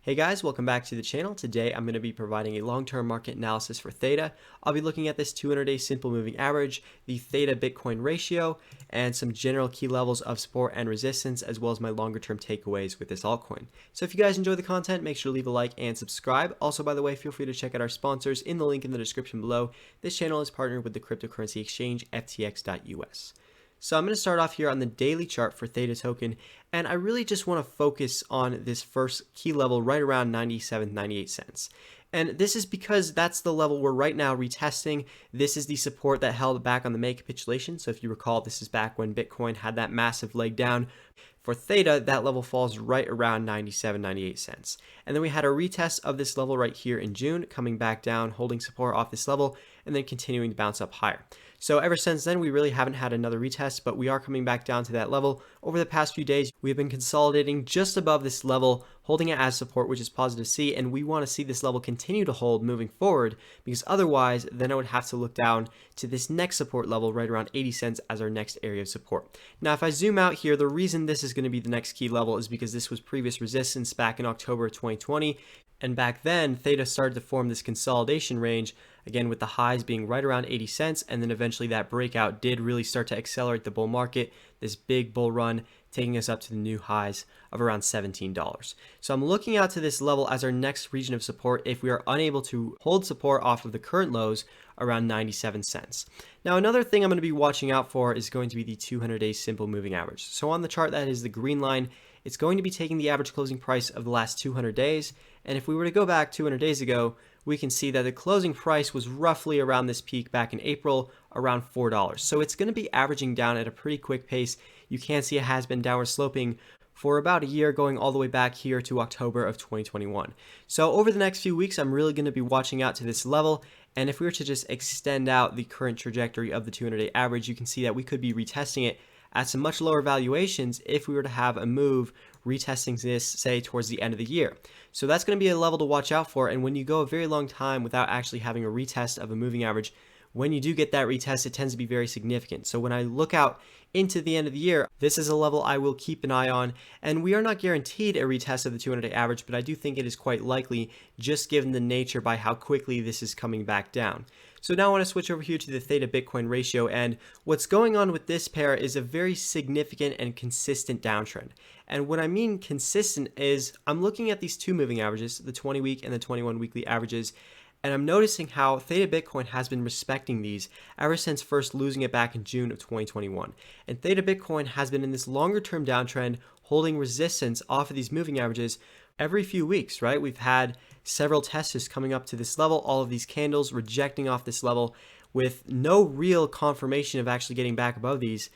Hey guys, welcome back to the channel. Today I'm going to be providing a long-term market analysis for Theta. I'll be looking at this 200-day simple moving average, the Theta Bitcoin ratio, and some general key levels of support and resistance, as well as my longer-term takeaways with this altcoin. So if you guys enjoy the content, make sure to leave a like and subscribe. Also, by the way, feel free to check out our sponsors in the link in the description below. This channel is partnered with the cryptocurrency exchange FTX.us. So I'm going to start off here on the daily chart for Theta token, and I really just want to focus on this first key level right around 97.98 cents. And this is because that's the level we're right now retesting. This is the support that held back on the May capitulation. So if you recall, this is back when Bitcoin had that massive leg down. For Theta, that level falls right around 97.98 cents. And then we had a retest of this level right here in June, coming back down, holding support off this level, and then continuing to bounce up higher. So ever since then, we really haven't had another retest, but we are coming back down to that level. Over the past few days, we've been consolidating just above this level, holding it as support, which is positive to see, and we want to see this level continue to hold moving forward, because otherwise, then I would have to look down to this next support level right around 80 cents as our next area of support. Now, if I zoom out here, the reason this is going to be the next key level is because this was previous resistance back in October of 2020, and back then, Theta started to form this consolidation range, again with the highs being right around 80 cents, and then eventually that breakout did really start to accelerate the bull market, this big bull run taking us up to the new highs of around $17. So I'm looking out to this level as our next region of support if we are unable to hold support off of the current lows around 97 cents. Now another thing I'm going to be watching out for is going to be the 200-day simple moving average. So on the chart, that is the green line. It's going to be taking the average closing price of the last 200 days. And if we were to go back 200 days ago, we can see that the closing price was roughly around this peak back in April, around $4. So it's going to be averaging down at a pretty quick pace. You can see it has been downward sloping for about a year, going all the way back here to October of 2021. So over the next few weeks, I'm really going to be watching out to this level. And if we were to just extend out the current trajectory of the 200-day average, you can see that we could be retesting it at some much lower valuations if we were to have a move retesting this, say, towards the end of the year. So that's going to be a level to watch out for. And when you go a very long time without actually having a retest of a moving average, when you do get that retest, it tends to be very significant. So when I look out into the end of the year, this is a level I will keep an eye on. And we are not guaranteed a retest of the 200-day average, but I do think it is quite likely, just given the nature by how quickly this is coming back down. So now I want to switch over here to the Theta Bitcoin ratio, and what's going on with this pair is a very significant and consistent downtrend. And what I mean consistent is I'm looking at these two moving averages, the 20-week and the 21-weekly averages, and I'm noticing how Theta Bitcoin has been respecting these ever since first losing it back in June of 2021. And Theta Bitcoin has been in this longer term downtrend, holding resistance off of these moving averages every few weeks, right? We've had several tests coming up to this level, all of these candles rejecting off this level with no real confirmation of actually getting back above these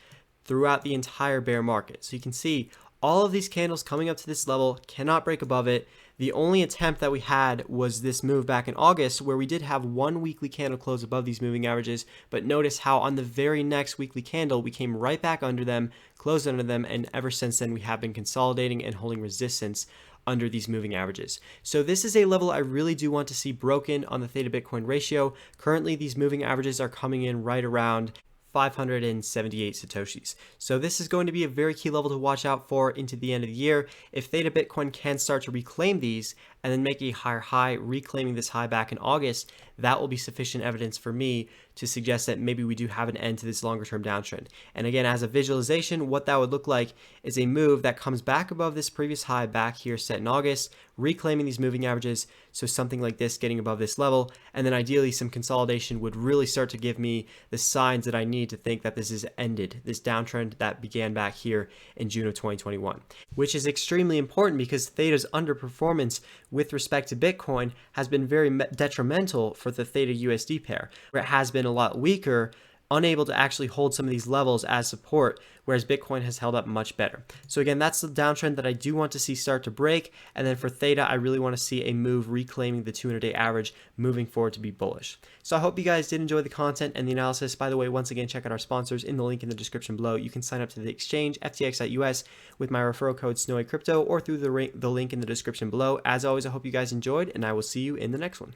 throughout the entire bear market. So you can see all of these candles coming up to this level cannot break above it. The only attempt that we had was this move back in August, where we did have one weekly candle close above these moving averages, but notice how on the very next weekly candle, we came right back under them, closed under them, and ever since then we have been consolidating and holding resistance under these moving averages. So this is a level I really do want to see broken on the Theta Bitcoin ratio. Currently, these moving averages are coming in right around 578 Satoshis. So this is going to be a very key level to watch out for into the end of the year. If Theta Bitcoin can start to reclaim these and then make a higher high, reclaiming this high back in August, that will be sufficient evidence for me to suggest that maybe we do have an end to this longer term downtrend. And again, as a visualization, what that would look like is a move that comes back above this previous high back here set in August, reclaiming these moving averages. So something like this getting above this level, and then ideally some consolidation would really start to give me the signs that I need to think that this is ended, this downtrend that began back here in June of 2021, which is extremely important because Theta's underperformance with respect to Bitcoin has been very detrimental for the Theta USD pair, where it has been a lot weaker, unable to actually hold some of these levels as support, whereas Bitcoin has held up much better. So again, that's the downtrend that I do want to see start to break. And then for Theta, I really want to see a move reclaiming the 200-day average moving forward to be bullish. So I hope you guys did enjoy the content and the analysis. By the way, once again, check out our sponsors in the link in the description below. You can sign up to the exchange, FTX.us, with my referral code SNOWYCrypto or through the link in the description below. As always, I hope you guys enjoyed, and I will see you in the next one.